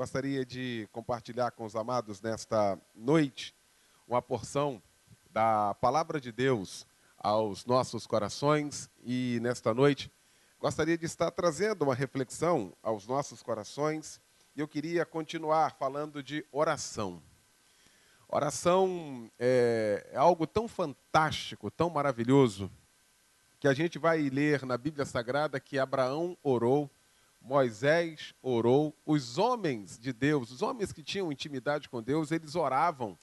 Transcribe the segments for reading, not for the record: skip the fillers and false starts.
Gostaria de compartilhar com os amados nesta noite uma porção da palavra de Deus aos nossos corações e nesta noite gostaria de estar trazendo uma reflexão aos nossos corações e eu queria continuar falando de oração. Oração é algo tão fantástico, tão maravilhoso, que a gente vai ler na Bíblia Sagrada que Abraão orou, Moisés orou, os homens de Deus, os homens que tinham intimidade com Deus, eles oravam.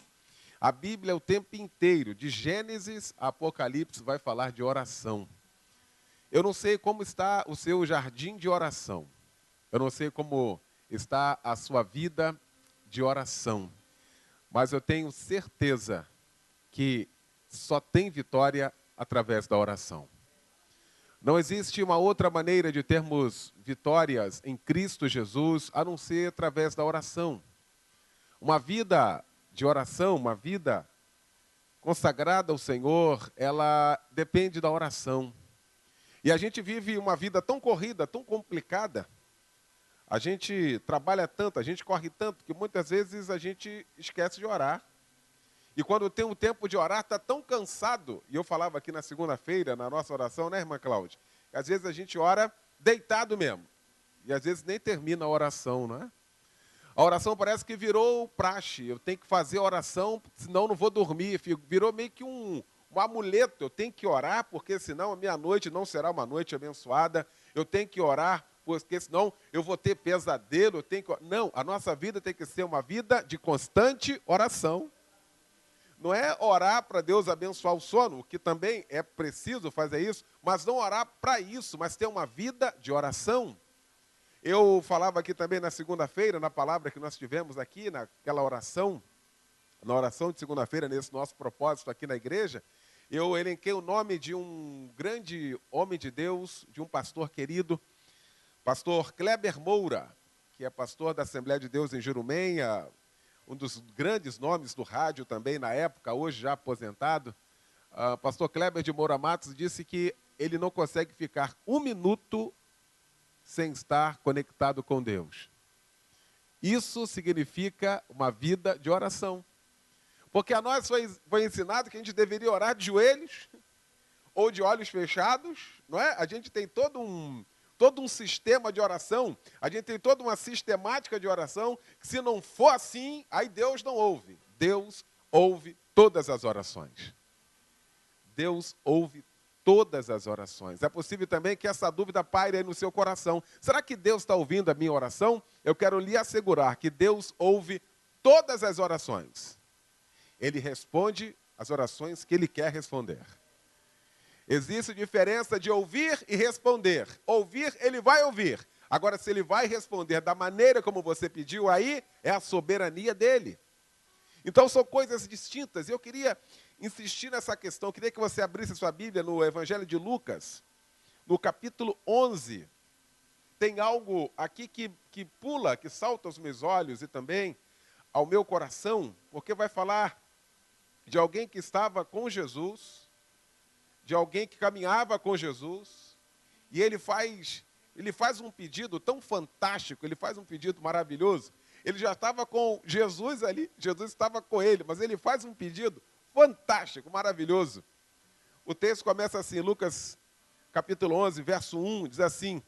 A Bíblia o tempo inteiro, de Gênesis a Apocalipse, vai falar de oração. Eu não sei como está o seu jardim de oração. Eu não sei como está a sua vida de oração. Mas eu tenho certeza que só tem vitória através da oração. Não existe uma outra maneira de termos vitórias em Cristo Jesus a não ser através da oração. Uma vida de oração, uma vida consagrada ao Senhor, ela depende da oração. E a gente vive uma vida tão corrida, tão complicada. A gente trabalha tanto, a gente corre tanto, que muitas vezes a gente esquece de orar. E quando tem um tempo de orar, está tão cansado. E eu falava aqui na segunda-feira, na nossa oração, né, irmã Cláudia? Às vezes a gente ora deitado mesmo. E às vezes nem termina a oração, não é? A oração parece que virou praxe. Eu tenho que fazer a oração, senão não vou dormir. Virou meio que um amuleto. Eu tenho que orar, porque senão a minha noite não será uma noite abençoada. Eu tenho que orar, porque senão eu vou ter pesadelo. Não, a nossa vida tem que ser uma vida de constante oração. Não é orar para Deus abençoar o sono, que também é preciso fazer isso, mas não orar para isso, mas ter uma vida de oração. Eu falava aqui também na segunda-feira, na palavra que nós tivemos aqui, naquela oração, na oração de segunda-feira, nesse nosso propósito aqui na igreja, eu elenquei o nome de um grande homem de Deus, de um pastor querido, pastor Kleber Moura, que é pastor da Assembleia de Deus em Jurumenha, um dos grandes nomes do rádio também na época, hoje já aposentado. Pastor Kleber de Moura Matos disse que ele não consegue ficar um minuto sem estar conectado com Deus. Isso significa uma vida de oração. Porque a nós foi ensinado que a gente deveria orar de joelhos ou de olhos fechados, não é? A gente tem todo um sistema de oração, a gente tem toda uma sistemática de oração, que se não for assim, aí Deus não ouve. Deus ouve todas as orações. Deus ouve todas as orações. É possível também que essa dúvida paire aí no seu coração. Será que Deus está ouvindo a minha oração? Eu quero lhe assegurar que Deus ouve todas as orações. Ele responde as orações que Ele quer responder. Existe diferença de ouvir e responder. Ouvir, Ele vai ouvir. Agora, se Ele vai responder da maneira como você pediu, aí é a soberania dEle. Então, são coisas distintas. Eu queria insistir nessa questão. Eu queria que você abrisse sua Bíblia no Evangelho de Lucas, no capítulo 11. Tem algo aqui que pula, que salta aos meus olhos e também ao meu coração, porque vai falar de alguém que estava com Jesus, de alguém que caminhava com Jesus, e ele faz um pedido tão fantástico, ele faz um pedido maravilhoso. Ele já estava com Jesus ali, Jesus estava com ele, mas ele faz um pedido fantástico, maravilhoso. O texto começa assim, Lucas capítulo 11, verso 1, diz assim: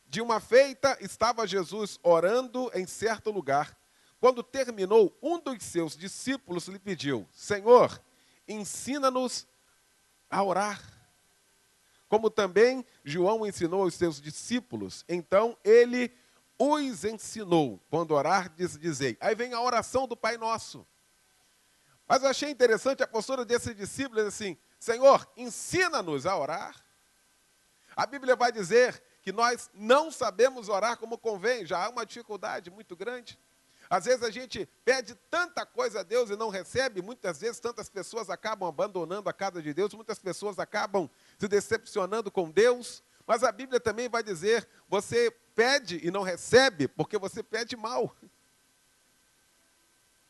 de uma feita estava Jesus orando em certo lugar. Quando terminou, um dos seus discípulos lhe pediu: Senhor, ensina-nos a orar, como também João ensinou aos seus discípulos. Então ele os ensinou: quando orardes, dizei. Aí vem a oração do Pai Nosso. Mas eu achei interessante a postura desse discípulo, assim: Senhor, ensina-nos a orar. A Bíblia vai dizer que nós não sabemos orar como convém, já há uma dificuldade muito grande. Às vezes a gente pede tanta coisa a Deus e não recebe, muitas vezes tantas pessoas acabam abandonando a casa de Deus, muitas pessoas acabam se decepcionando com Deus, mas a Bíblia também vai dizer, você pede e não recebe porque você pede mal.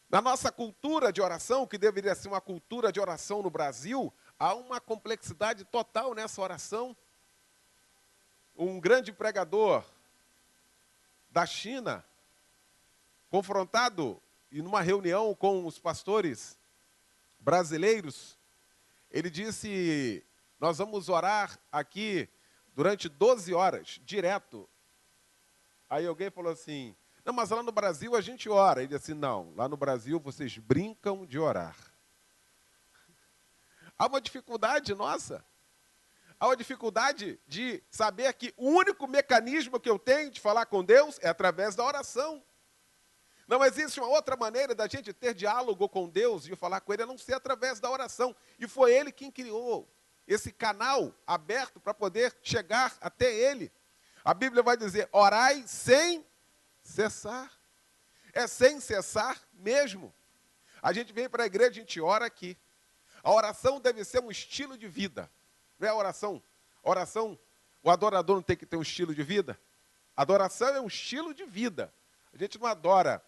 Na nossa cultura de oração, que deveria ser uma cultura de oração no Brasil, há uma complexidade total nessa oração. Um grande pregador da China, confrontado e numa reunião com os pastores brasileiros, ele disse: nós vamos orar aqui durante 12 horas, direto. Aí alguém falou assim: não, mas lá no Brasil a gente ora. Ele disse assim: não, lá no Brasil vocês brincam de orar. Há uma dificuldade nossa. Há uma dificuldade de saber que o único mecanismo que eu tenho de falar com Deus é através da oração. Não existe uma outra maneira da gente ter diálogo com Deus e falar com Ele, a não ser através da oração. E foi Ele quem criou esse canal aberto para poder chegar até Ele. A Bíblia vai dizer: orai sem cessar. É sem cessar mesmo. A gente vem para a igreja, a gente ora aqui. A oração deve ser um estilo de vida. Não é a oração? Oração, o adorador não tem que ter um estilo de vida? Adoração é um estilo de vida. A gente não adora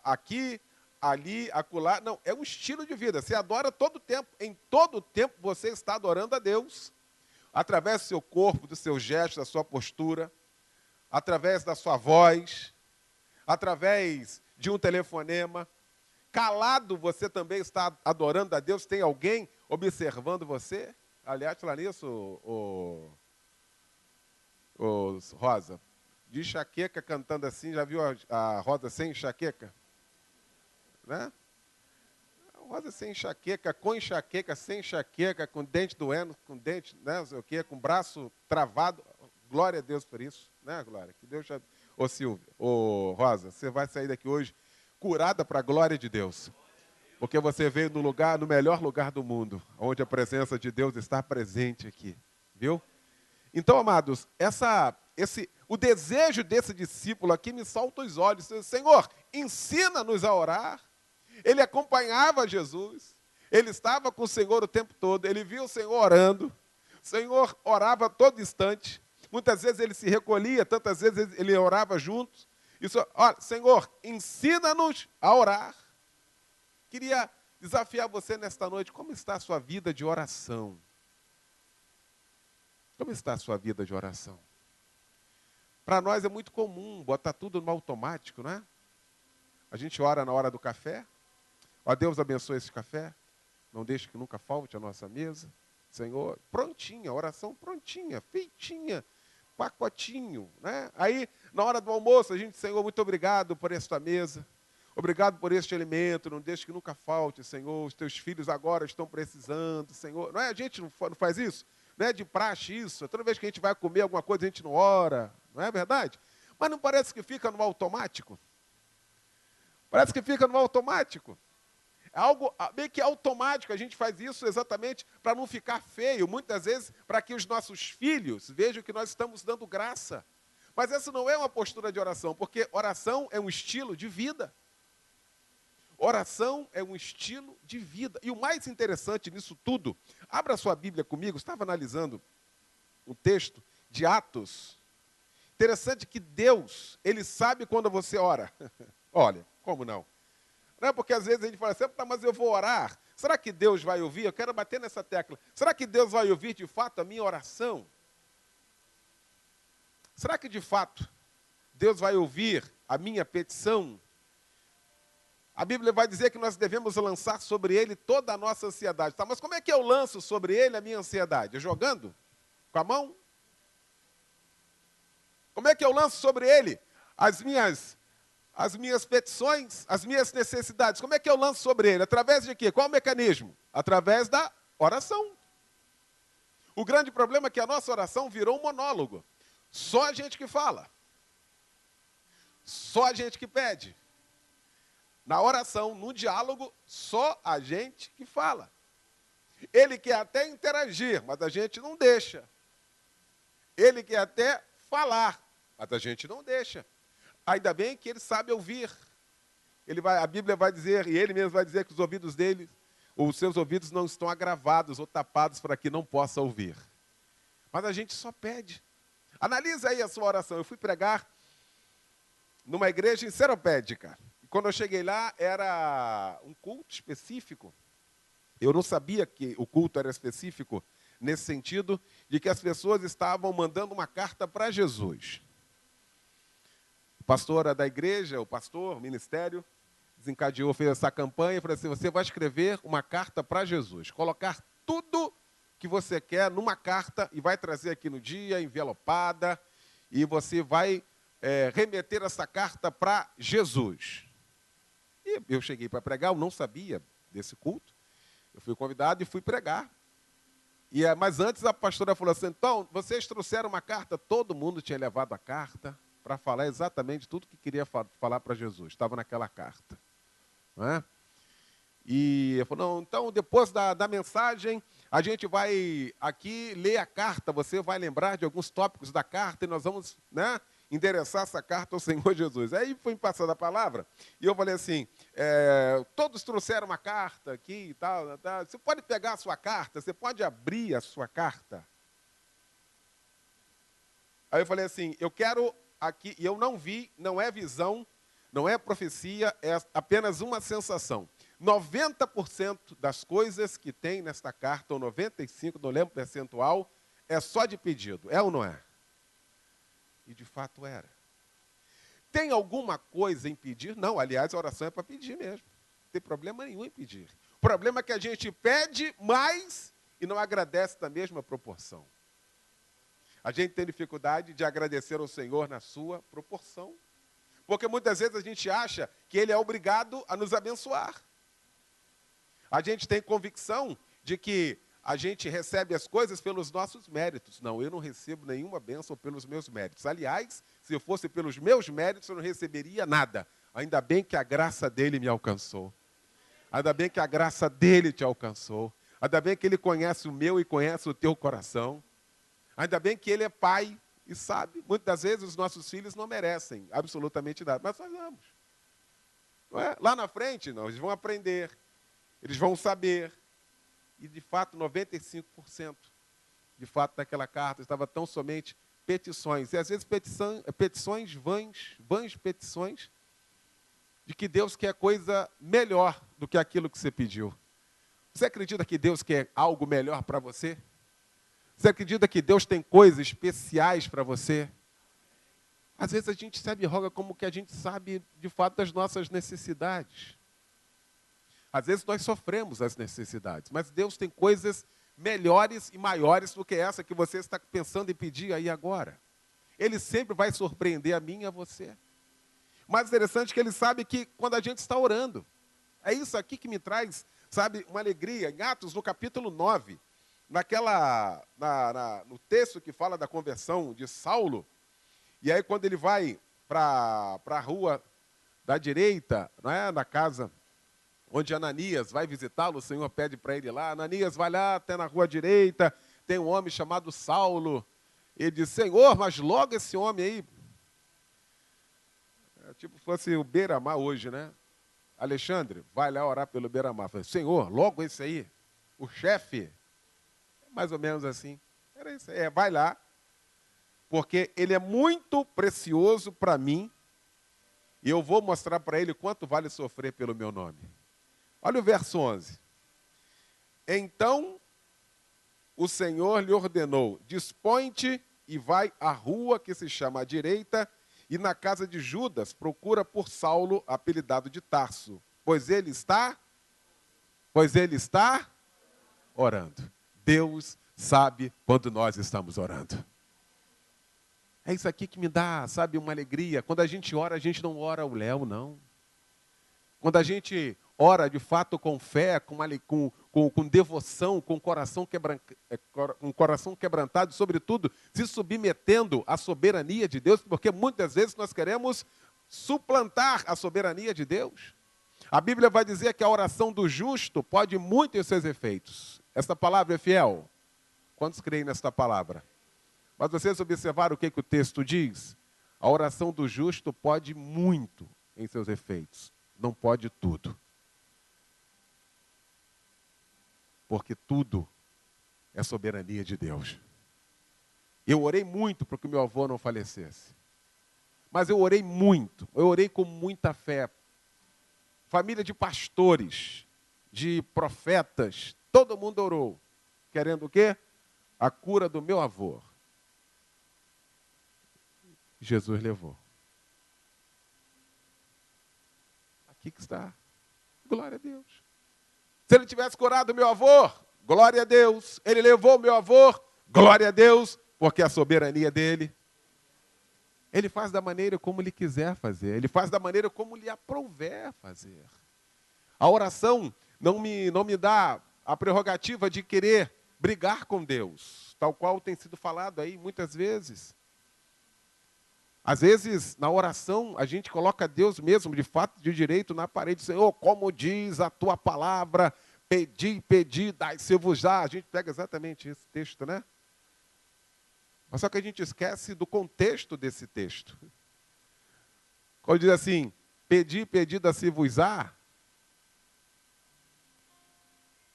aqui, ali, acolá. Não, é um estilo de vida. Você adora todo o tempo. Em todo o tempo você está adorando a Deus. Através do seu corpo, do seu gesto, da sua postura. Através da sua voz. Através de um telefonema. Calado você também está adorando a Deus. Tem alguém observando você? Aliás, falar nisso, Rosa, de enxaqueca cantando assim, já viu a Rosa sem enxaqueca? Né? Rosa sem enxaqueca, com enxaqueca, sem enxaqueca, com dente doendo, com dente, né, não sei o quê, com braço travado. Glória a Deus por isso, né, Glória? Que Deus já... Ô Silvia, ô Rosa, você vai sair daqui hoje curada para a glória de Deus. Porque você veio no melhor lugar do mundo, onde a presença de Deus está presente aqui. Viu? Então, amados, o desejo desse discípulo aqui me salta os olhos. Senhor, ensina-nos a orar. Ele acompanhava Jesus. Ele estava com o Senhor o tempo todo. Ele via o Senhor orando. O Senhor orava a todo instante. Muitas vezes ele se recolhia, tantas vezes ele orava juntos. Olha, Senhor, ensina-nos a orar. Queria desafiar você nesta noite, como está a sua vida de oração? Como está a sua vida de oração? Para nós é muito comum botar tudo no automático, não é? A gente ora na hora do café. Ó, Deus abençoe esse café. Não deixe que nunca falte a nossa mesa. Senhor, prontinha, oração prontinha, feitinha, pacotinho, né? Aí, na hora do almoço, a gente, Senhor, muito obrigado por esta mesa. Obrigado por este alimento, não deixe que nunca falte, Senhor. Os teus filhos agora estão precisando, Senhor. Não é? A gente não faz isso? Não é de praxe isso? Toda vez que a gente vai comer alguma coisa, a gente não ora. Não é verdade? Mas não parece que fica no automático? Parece que fica no automático. É algo meio que automático. A gente faz isso exatamente para não ficar feio. Muitas vezes para que os nossos filhos vejam que nós estamos dando graça. Mas essa não é uma postura de oração, porque oração é um estilo de vida. Oração é um estilo de vida. E o mais interessante nisso tudo, abra sua Bíblia comigo, estava analisando um texto de Atos. Interessante que Deus, Ele sabe quando você ora. Olha, como não? Não é porque às vezes a gente fala assim, tá, mas eu vou orar. Será que Deus vai ouvir? Eu quero bater nessa tecla. Será que Deus vai ouvir de fato a minha oração? Será que de fato Deus vai ouvir a minha petição? A Bíblia vai dizer que nós devemos lançar sobre Ele toda a nossa ansiedade. Tá, mas como é que eu lanço sobre Ele a minha ansiedade? Jogando? Com a mão? Como é que eu lanço sobre Ele as minhas petições, as minhas necessidades? Como é que eu lanço sobre Ele? Através de quê? Qual o mecanismo? Através da oração. O grande problema é que a nossa oração virou um monólogo. Só a gente que fala. Só a gente que pede. Na oração, no diálogo, só a gente que fala. Ele quer até interagir, mas a gente não deixa. Ele quer até falar, mas a gente não deixa. Ainda bem que ele sabe ouvir. A Bíblia vai dizer, e ele mesmo vai dizer que os ouvidos dele, os seus ouvidos não estão agravados ou tapados para que não possa ouvir. Mas a gente só pede. Analisa aí a sua oração. Eu fui pregar numa igreja em Seropédica. Quando eu cheguei lá, era um culto específico. Eu não sabia que o culto era específico nesse sentido de que as pessoas estavam mandando uma carta para Jesus. pastora da igreja, o pastor, o ministério, desencadeou, fez essa campanha e falou assim: você vai escrever uma carta para Jesus, colocar tudo que você quer numa carta e vai trazer aqui no dia, envelopada, e você vai remeter essa carta para Jesus. E eu cheguei para pregar, eu não sabia desse culto, eu fui convidado e fui pregar. Mas antes a pastora falou assim: então, vocês trouxeram uma carta, todo mundo tinha levado a carta para falar exatamente tudo que queria falar para Jesus, estava naquela carta. Não é? E eu falei: não, então depois da mensagem, a gente vai aqui ler a carta, você vai lembrar de alguns tópicos da carta e nós vamos, né, endereçar essa carta ao Senhor Jesus. Aí foi me passando a palavra e eu falei assim: todos trouxeram uma carta aqui e tal, tal, você pode pegar a sua carta, você pode abrir a sua carta. Aí eu falei assim: eu quero aqui, e eu não vi, não é visão, não é profecia, é apenas uma sensação. 90% das coisas que tem nesta carta, ou 95%, não lembro o percentual, é só de pedido. É ou não é? E de fato era. Tem alguma coisa em pedir? Não, aliás, a oração é para pedir mesmo. Não tem problema nenhum em pedir. O problema é que a gente pede mais e não agradece na mesma proporção. A gente tem dificuldade de agradecer ao Senhor na sua proporção. Porque muitas vezes a gente acha que Ele é obrigado a nos abençoar. A gente tem convicção de que a gente recebe as coisas pelos nossos méritos. Não, eu não recebo nenhuma bênção pelos meus méritos. Aliás, se fosse pelos meus méritos, eu não receberia nada. Ainda bem que a graça dele me alcançou. Ainda bem que a graça dele te alcançou. Ainda bem que ele conhece o meu e conhece o teu coração. Ainda bem que ele é pai e sabe. Muitas das vezes os nossos filhos não merecem absolutamente nada, mas nós damos. Não é? Lá na frente, não, eles vão aprender, eles vão saber. E, de fato, 95% de fato daquela carta estava tão somente petições. E, às vezes, petições vãs petições, de que Deus quer coisa melhor do que aquilo que você pediu. Você acredita que Deus quer algo melhor para você? Você acredita que Deus tem coisas especiais para você? Às vezes a gente se abroga como que a gente sabe, de fato, das nossas necessidades. Às vezes nós sofremos as necessidades, mas Deus tem coisas melhores e maiores do que essa que você está pensando em pedir aí agora. Ele sempre vai surpreender a mim e a você. O mais interessante é que Ele sabe que quando a gente está orando, é isso aqui que me traz, sabe, uma alegria. Em Atos, no capítulo 9, no texto que fala da conversão de Saulo, e aí quando ele vai para a rua da direita, não é, na casa onde Ananias vai visitá-lo, o Senhor pede para ele lá, Ananias vai lá até na rua direita, tem um homem chamado Saulo, ele diz: Senhor, mas logo esse homem aí, tipo fosse o Beira-Mar hoje, né? Alexandre, vai lá orar pelo Beira-Mar. Senhor, logo esse aí, o chefe, mais ou menos assim, era isso aí, vai lá, porque ele é muito precioso para mim, e eu vou mostrar para ele quanto vale sofrer pelo meu nome. Olha o verso 11. Então o Senhor lhe ordenou: dispõe-te e vai à rua que se chama à direita, e na casa de Judas procura por Saulo, apelidado de Tarso, pois ele está orando. Deus sabe quando nós estamos orando. É isso aqui que me dá, sabe, uma alegria. Quando a gente não ora o léu, não. Quando a gente ora de fato com fé, com devoção, com coração quebrantado, sobretudo se submetendo à soberania de Deus, porque muitas vezes nós queremos suplantar a soberania de Deus. A Bíblia vai dizer que a oração do justo pode muito em seus efeitos. Esta palavra é fiel. Quantos creem nesta palavra? Mas vocês observaram o que o texto diz? A oração do justo pode muito em seus efeitos. Não pode tudo. Porque tudo é soberania de Deus. Eu orei muito para que meu avô não falecesse. Mas eu orei muito, eu orei com muita fé. Família de pastores, de profetas, todo mundo orou. Querendo o quê? A cura do meu avô. Jesus levou. Aqui que está. Glória a Deus. Se ele tivesse curado meu avô, glória a Deus. Ele levou meu avô, glória a Deus, porque a soberania dele. Ele faz da maneira como ele quiser fazer. Ele faz da maneira como lhe aprouver fazer. A oração não me dá a prerrogativa de querer brigar com Deus, tal qual tem sido falado aí muitas vezes. Às vezes, na oração, a gente coloca Deus mesmo, de fato, de direito, na parede. Senhor, como diz a tua palavra, pedi, dai-se-vos-á. A gente pega exatamente esse texto, né? Mas só que a gente esquece do contexto desse texto. Quando diz assim, pedi, dai-se-vos-á,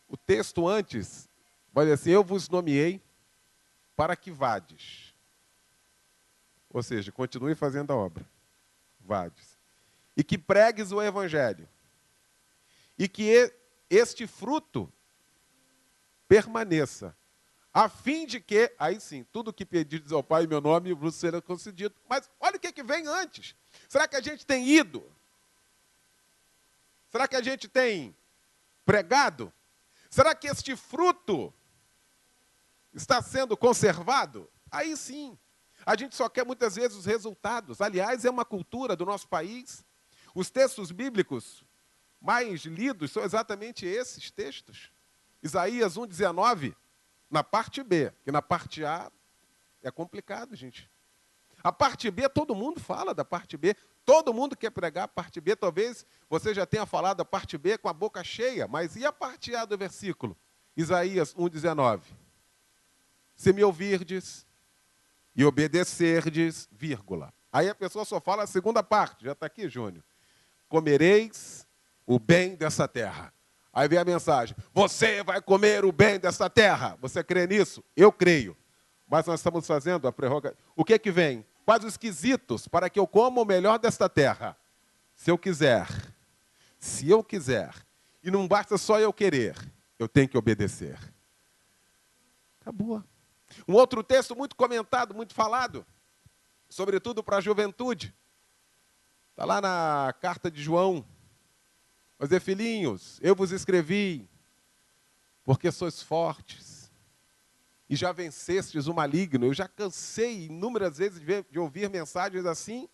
o texto antes vai dizer assim, eu vos nomeei para que vades. Ou seja, continue fazendo a obra. Vades. E que pregues o evangelho. E que este fruto permaneça. A fim de que, aí sim, tudo que pedirdes ao Pai em meu nome vos será concedido. Mas olha o que vem antes. Será que a gente tem ido? Será que a gente tem pregado? Será que este fruto está sendo conservado? Aí sim. A gente só quer muitas vezes os resultados. Aliás, é uma cultura do nosso país. Os textos bíblicos mais lidos são exatamente esses textos. Isaías 1,19, na parte B, que na parte A é complicado, gente. A parte B, todo mundo fala da parte B. Todo mundo quer pregar a parte B. Talvez você já tenha falado a parte B com a boca cheia, mas e a parte A do versículo? Isaías 1,19. Se me ouvirdes e obedecerdes, vírgula. Aí a pessoa só fala a segunda parte. Já está aqui, Júnior. Comereis o bem dessa terra. Aí vem a mensagem. Você vai comer o bem dessa terra. Você crê nisso? Eu creio. Mas nós estamos fazendo a prerrogativa. O que vem? Quais os quesitos para que eu coma o melhor desta terra? Se eu quiser. Se eu quiser. E não basta só eu querer. Eu tenho que obedecer. Acabou. Um outro texto muito comentado, muito falado, sobretudo para a juventude. Está lá na carta de João. Vai dizer, filhinhos, eu vos escrevi, porque sois fortes, e já vencestes o maligno. Eu já cansei inúmeras vezes de ouvir mensagens assim,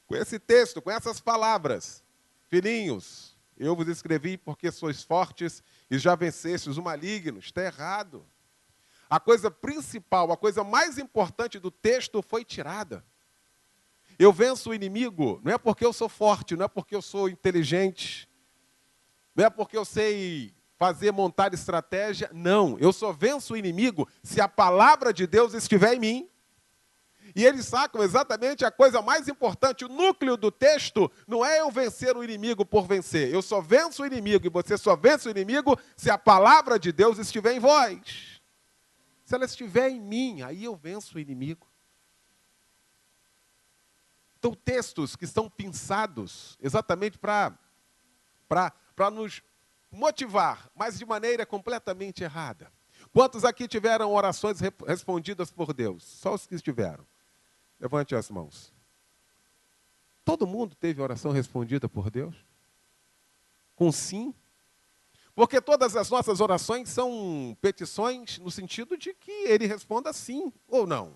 com esse texto, com essas palavras. Filhinhos, eu vos escrevi porque sois fortes e já vencestes o maligno. Está errado. A coisa principal, a coisa mais importante do texto foi tirada. Eu venço o inimigo, não é porque eu sou forte, não é porque eu sou inteligente, não é porque eu sei montar estratégia, não. Eu só venço o inimigo se a palavra de Deus estiver em mim. E eles sacam exatamente a coisa mais importante, o núcleo do texto não é eu vencer o inimigo por vencer. Eu só venço o inimigo e você só vence o inimigo se a palavra de Deus estiver em vós. Se ela estiver em mim, aí eu venço o inimigo. Então, textos que estão pensados exatamente para nos motivar, mas de maneira completamente errada. Quantos aqui tiveram orações respondidas por Deus? Só os que estiveram. Levante as mãos. Todo mundo teve oração respondida por Deus? Com sim? Porque todas as nossas orações são petições no sentido de que Ele responda sim ou não.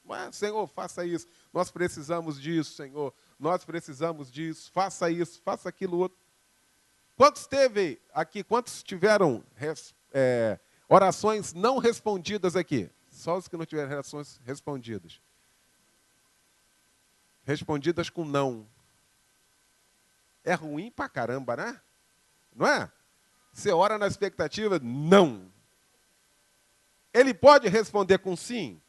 Mas, Senhor, faça isso. Nós precisamos disso, Senhor. Nós precisamos disso. Faça isso, faça aquilo outro. Quantos teve aqui? Quantos tiveram orações não respondidas aqui? Só os que não tiveram orações respondidas. Respondidas com não. É ruim pra caramba, né? Não é? Você ora na expectativa, não. Ele pode responder com sim?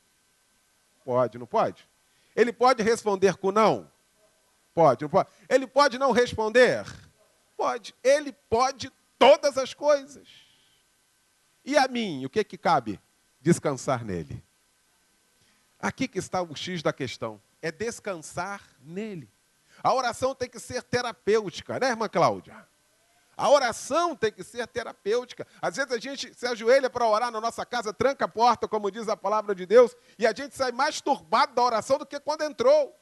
Pode, não pode? Ele pode responder com não? Pode, não pode? Ele pode não responder? Pode. Ele pode todas as coisas. E a mim, o que cabe? Descansar nele. Aqui que está o X da questão. É descansar nele. A oração tem que ser terapêutica, né, irmã Cláudia? A oração tem que ser terapêutica. Às vezes a gente se ajoelha para orar na nossa casa, tranca a porta, como diz a palavra de Deus, e a gente sai mais turbado da oração do que quando entrou.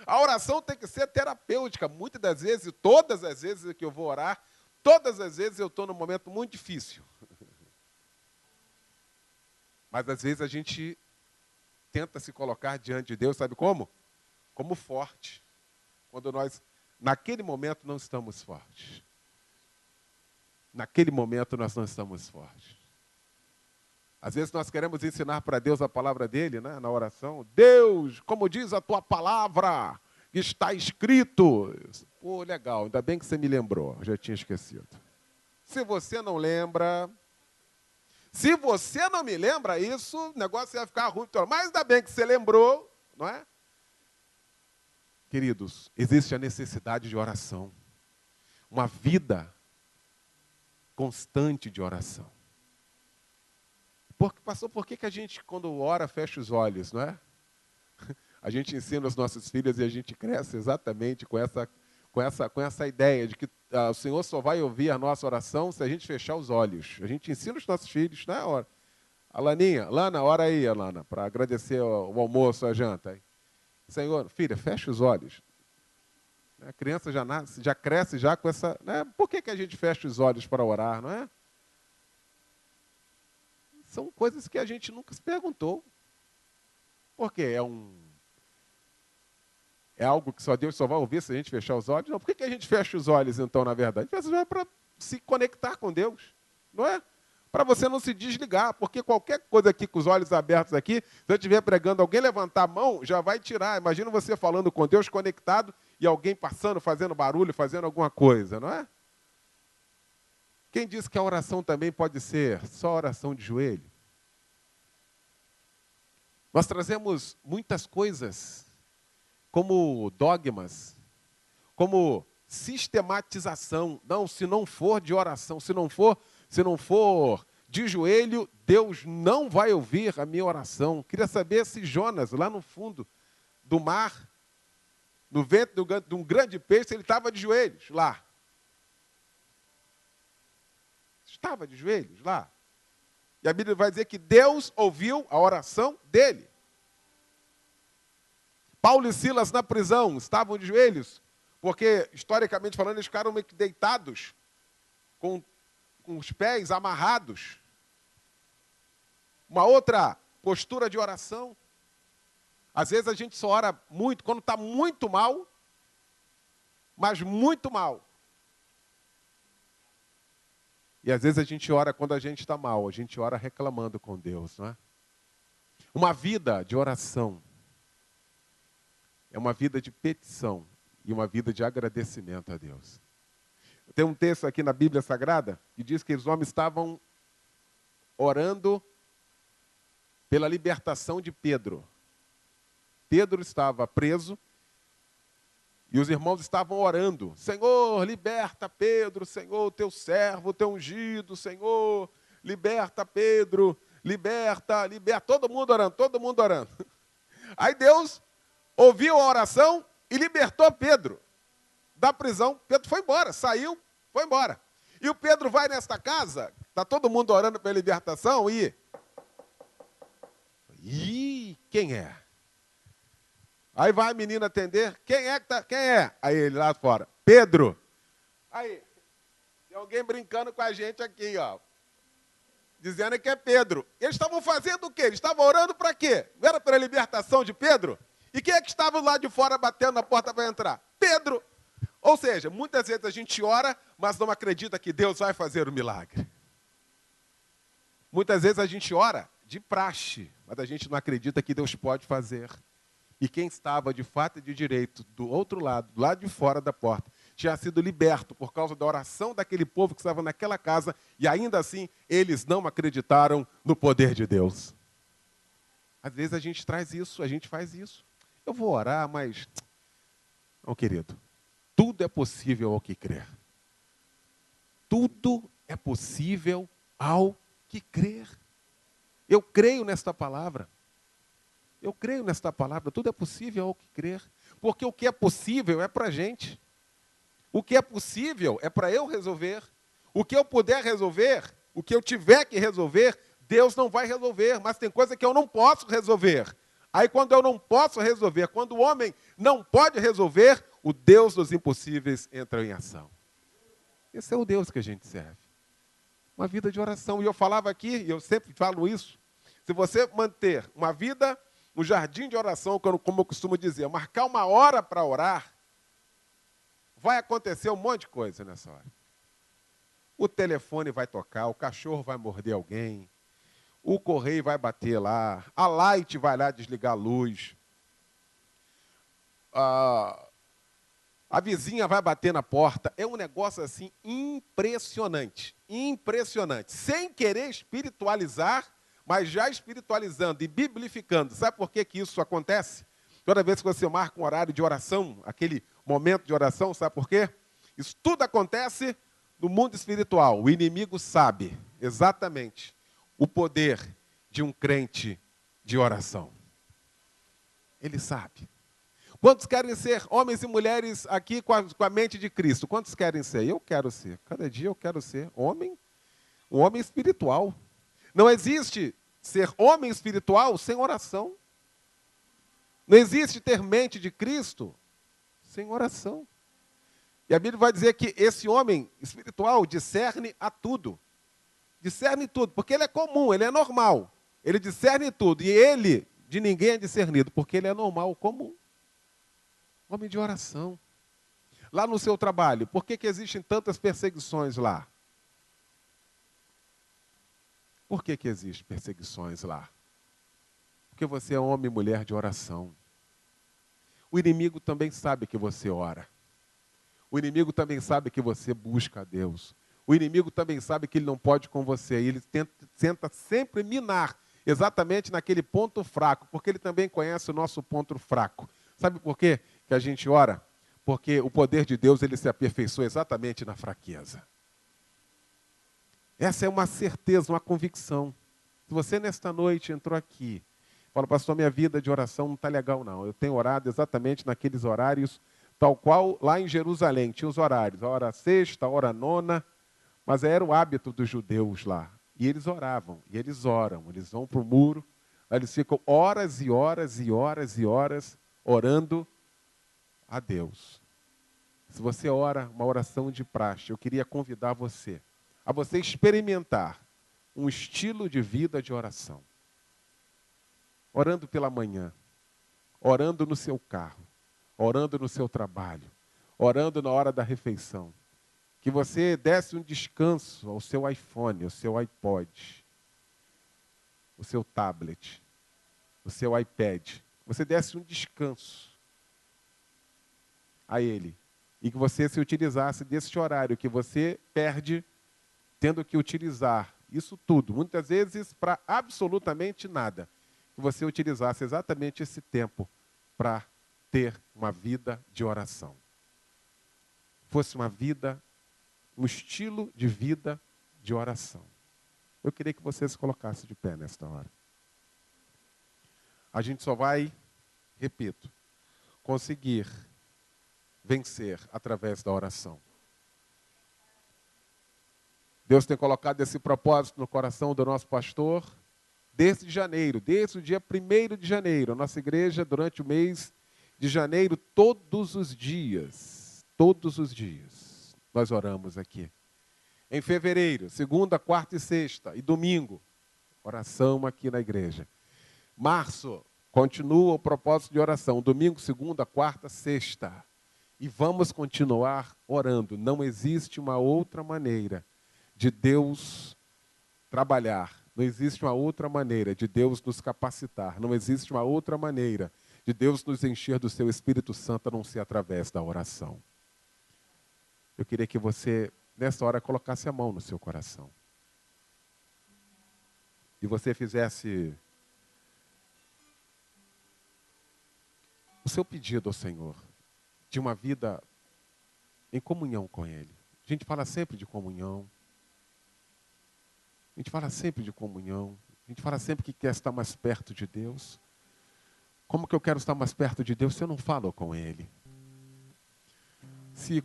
A oração tem que ser terapêutica. Muitas das vezes, todas as vezes que eu vou orar, todas as vezes eu estou num momento muito difícil. Mas às vezes a gente tenta se colocar diante de Deus, sabe como? Como forte. Quando nós, naquele momento, não estamos fortes. Naquele momento nós não estamos fortes. Às vezes nós queremos ensinar para Deus a palavra dele, né, na oração. Deus, como diz a tua palavra, está escrito. Pô, legal, ainda bem que você me lembrou, eu já tinha esquecido. Se você não lembra, se você não me lembra isso, o negócio vai ficar ruim. Mas ainda bem que você lembrou, não é? Queridos, existe a necessidade de oração. Uma vida constante de oração. Pastor, por que a gente, quando ora, fecha os olhos, não é? A gente ensina os nossos filhos e a gente cresce exatamente com essa ideia de que o Senhor só vai ouvir a nossa oração se a gente fechar os olhos. A gente ensina os nossos filhos, né? Lana, ora aí, Alana, para agradecer o almoço, a janta. Aí. Senhor, filha, fecha os olhos. A criança já nasce, já cresce já com essa... Né? Por que a gente fecha os olhos para orar, não é? São coisas que a gente nunca se perguntou. Por quê? É algo que só Deus só vai ouvir se a gente fechar os olhos? Não. Por que a gente fecha os olhos, então, na verdade? Fecha os olhos para se conectar com Deus, não é? Para você não se desligar, porque qualquer coisa aqui com os olhos abertos aqui, se eu estiver pregando, alguém levantar a mão, já vai tirar. Imagina você falando com Deus conectado e alguém passando, fazendo barulho, fazendo alguma coisa, não é? Quem disse que a oração também pode ser só oração de joelho? Nós trazemos muitas coisas como dogmas, como sistematização. Não, se não for de oração, se não for de joelho, Deus não vai ouvir a minha oração. Queria saber se Jonas, lá no fundo do mar, no ventre de um grande peixe, ele estava de joelhos lá. Estava de joelhos lá. E a Bíblia vai dizer que Deus ouviu a oração dele. Paulo e Silas na prisão estavam de joelhos, porque, historicamente falando, eles ficaram meio que deitados, com os pés amarrados. Uma outra postura de oração. Às vezes a gente só ora muito quando está muito mal, mas muito mal. E às vezes a gente ora quando a gente está mal, a gente ora reclamando com Deus, não é? Uma vida de oração é uma vida de petição e uma vida de agradecimento a Deus. Tem um texto aqui na Bíblia Sagrada que diz que os homens estavam orando pela libertação de Pedro. Pedro estava preso e os irmãos estavam orando. Senhor, liberta Pedro, Senhor, teu servo, teu ungido, Senhor, liberta Pedro, liberta. Todo mundo orando. Aí Deus ouviu a oração e libertou Pedro da prisão. Pedro foi embora, saiu, foi embora. E o Pedro vai nesta casa, está todo mundo orando pela libertação e... quem é? Aí vai a menina atender, quem é? Aí ele lá fora, Pedro. Aí, tem alguém brincando com a gente aqui, ó. Dizendo que é Pedro. Eles estavam fazendo o quê? Eles estavam orando para quê? Não era para a libertação de Pedro? E quem é que estava lá de fora batendo na porta para entrar? Pedro. Ou seja, muitas vezes a gente ora, mas não acredita que Deus vai fazer o milagre. Muitas vezes a gente ora de praxe, mas a gente não acredita que Deus pode fazer. E quem estava de fato e de direito do outro lado, do lado de fora da porta, tinha sido liberto por causa da oração daquele povo que estava naquela casa, e ainda assim eles não acreditaram no poder de Deus. Às vezes a gente traz isso, a gente faz isso. Eu vou orar, mas... Não, querido, tudo é possível ao que crer. Tudo é possível ao que crer. Eu creio nesta palavra. Eu creio nesta palavra, tudo é possível ao que crer. Porque o que é possível é para a gente. O que é possível é para eu resolver. O que eu puder resolver, o que eu tiver que resolver, Deus não vai resolver. Mas tem coisa que eu não posso resolver. Aí quando eu não posso resolver, quando o homem não pode resolver, o Deus dos impossíveis entra em ação. Esse é o Deus que a gente serve. Uma vida de oração. E eu falava aqui, e eu sempre falo isso, se você manter uma vida, um jardim de oração, como eu costumo dizer, marcar uma hora para orar, vai acontecer um monte de coisa nessa hora. O telefone vai tocar, o cachorro vai morder alguém, o correio vai bater lá, a Light vai lá desligar a luz, a vizinha vai bater na porta. É um negócio assim impressionante, impressionante. Sem querer espiritualizar, mas já espiritualizando e biblificando. Sabe por que isso acontece? Toda vez que você marca um horário de oração, aquele momento de oração, sabe por quê? Isso tudo acontece no mundo espiritual. O inimigo sabe exatamente o poder de um crente de oração. Ele sabe. Quantos querem ser homens e mulheres aqui com a mente de Cristo? Quantos querem ser? Eu quero ser. Cada dia eu quero ser um homem espiritual. Não existe ser homem espiritual sem oração. Não existe ter mente de Cristo sem oração. E a Bíblia vai dizer que esse homem espiritual discerne a tudo. Discerne tudo, porque ele é comum, ele é normal. Ele discerne tudo. E ele, de ninguém é discernido, porque ele é normal, comum. Homem de oração. Lá no seu trabalho, por que existem tantas perseguições lá? Por que existem perseguições lá? Porque você é homem e mulher de oração. O inimigo também sabe que você ora. O inimigo também sabe que você busca a Deus. O inimigo também sabe que ele não pode com você. E ele tenta sempre minar exatamente naquele ponto fraco, porque ele também conhece o nosso ponto fraco. Sabe por quê que a gente ora? Porque o poder de Deus ele se aperfeiçoa exatamente na fraqueza. Essa é uma certeza, uma convicção. Se você nesta noite entrou aqui, fala, pastor, minha vida de oração não está legal não. Eu tenho orado exatamente naqueles horários, tal qual lá em Jerusalém, tinha os horários, a hora sexta, a hora nona, mas era o hábito dos judeus lá. E eles oravam, e eles oram, eles vão para o muro, eles ficam horas e horas e horas e horas orando a Deus. Se você ora uma oração de praxe, eu queria convidar você a você experimentar um estilo de vida de oração. Orando pela manhã, orando no seu carro, orando no seu trabalho, orando na hora da refeição. Que você desse um descanso ao seu iPhone, ao seu iPod, o seu tablet, o seu iPad. Você desse um descanso a ele. E que você se utilizasse desse horário que você perde tendo que utilizar isso tudo, muitas vezes para absolutamente nada. Que você utilizasse exatamente esse tempo para ter uma vida de oração. Fosse uma vida, um estilo de vida de oração. Eu queria que você se colocasse de pé nesta hora. A gente só vai, repito, conseguir vencer através da oração. Deus tem colocado esse propósito no coração do nosso pastor desde janeiro, desde o dia 1º de janeiro. A nossa igreja, durante o mês de janeiro, todos os dias, nós oramos aqui. Em fevereiro, segunda, quarta e sexta, e domingo, oração aqui na igreja. Março, continua o propósito de oração, domingo, segunda, quarta, sexta. E vamos continuar orando. Não existe uma outra maneira de Deus trabalhar. Não existe uma outra maneira de Deus nos capacitar. Não existe uma outra maneira de Deus nos encher do seu Espírito Santo a não ser através da oração. Eu queria que você, nessa hora, colocasse a mão no seu coração. E você fizesse o seu pedido ao Senhor de uma vida em comunhão com Ele. A gente fala sempre de comunhão. A gente fala sempre de comunhão. A gente fala sempre que quer estar mais perto de Deus. Como que eu quero estar mais perto de Deus se eu não falo com Ele?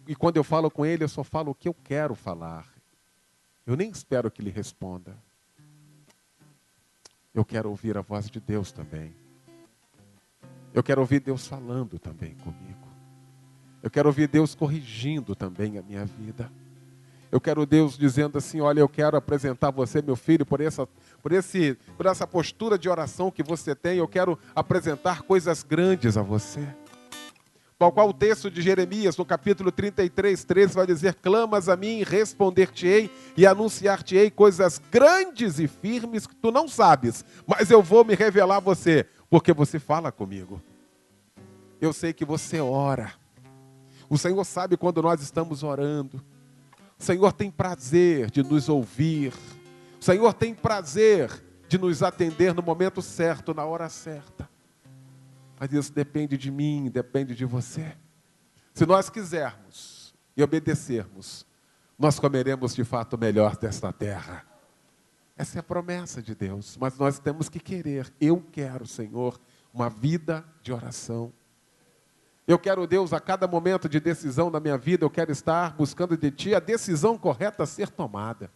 E quando eu falo com Ele, eu só falo o que eu quero falar. Eu nem espero que Ele responda. Eu quero ouvir a voz de Deus também. Eu quero ouvir Deus falando também comigo. Eu quero ouvir Deus corrigindo também a minha vida. Eu quero Deus dizendo assim, olha, eu quero apresentar você, meu filho, por essa postura de oração que você tem, eu quero apresentar coisas grandes a você. Tal qual o texto de Jeremias, no capítulo 33, 13, vai dizer, clamas a mim, responder-te-ei e anunciar-te-ei coisas grandes e firmes que tu não sabes, mas eu vou me revelar a você, porque você fala comigo. Eu sei que você ora. O Senhor sabe quando nós estamos orando. O Senhor tem prazer de nos ouvir. O Senhor tem prazer de nos atender no momento certo, na hora certa. Mas isso depende de mim, depende de você. Se nós quisermos e obedecermos, nós comeremos de fato o melhor desta terra. Essa é a promessa de Deus. Mas nós temos que querer. Eu quero, Senhor, uma vida de oração. Eu quero, Deus, a cada momento de decisão na minha vida, eu quero estar buscando de Ti a decisão correta a ser tomada.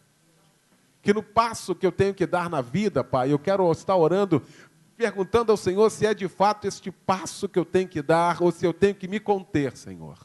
Que no passo que eu tenho que dar na vida, Pai, eu quero estar orando, perguntando ao Senhor se é de fato este passo que eu tenho que dar ou se eu tenho que me conter, Senhor.